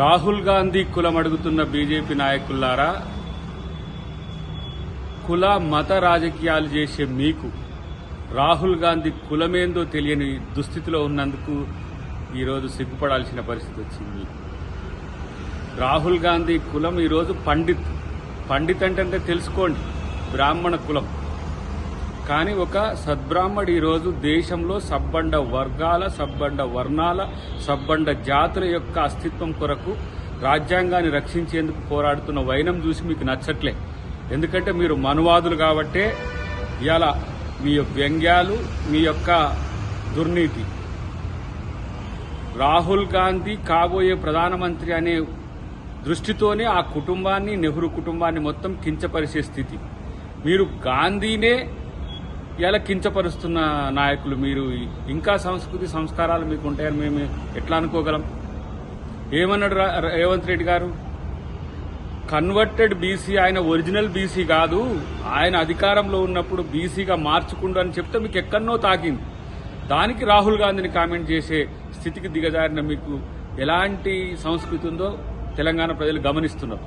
రాహుల్ గాంధీ కులం అడుగుతున్న బీజేపీ నాయకులారా, కుల మత రాజకీయాలు చేసే మీకు రాహుల్ గాంధీ కులమేందో తెలియని దుస్థితిలో ఉన్నందుకు ఈరోజు సిగ్గుపడాల్సిన పరిస్థితి వచ్చింది. రాహుల్ గాంధీ కులం ఈరోజు పండిత్ అంటే తెలుసుకోండి, బ్రాహ్మణ కులం. కానీ ఒక సద్బ్రాహ్మడు ఈరోజు దేశంలో సబ్బండ వర్గాల, సబ్బండ వర్ణాల, సబ్బండ జాతుల యొక్క అస్తిత్వం కొరకు రాజ్యాంగాన్ని రక్షించేందుకు పోరాడుతున్న వైనం చూసి మీకు నచ్చట్లే. ఎందుకంటే మీరు మనువాదులు కాబట్టే ఇలా మీ వ్యంగ్యాలు, మీ యొక్క దుర్నీతి. రాహుల్ గాంధీ కాబోయే ప్రధానమంత్రి అనే దృష్టితోనే ఆ కుటుంబాన్ని, నెహ్రూ కుటుంబాన్ని మొత్తం కించపరిచే స్థితి. మీరు గాంధీనే ఇలా కించపరుస్తున్న నాయకులు. మీరు ఇంకా సంస్కృతి సంస్కారాలు మీకు ఉంటాయని మేము ఎట్లా అనుకోగలం? ఏమన్నాడు రేవంత్ రెడ్డి గారు? కన్వర్టెడ్ బీసీ, ఆయన ఒరిజినల్ బీసీ కాదు, ఆయన అధికారంలో ఉన్నప్పుడు బీసీగా మార్చుకుంటూ అని చెప్తే మీకు ఎక్కడనో తాకింది. దానికి రాహుల్ గాంధీని కామెంట్ చేసే స్థితికి దిగజారిన మీకు ఎలాంటి సంస్కృతి ఉందో తెలంగాణ ప్రజలు గమనిస్తున్నారు.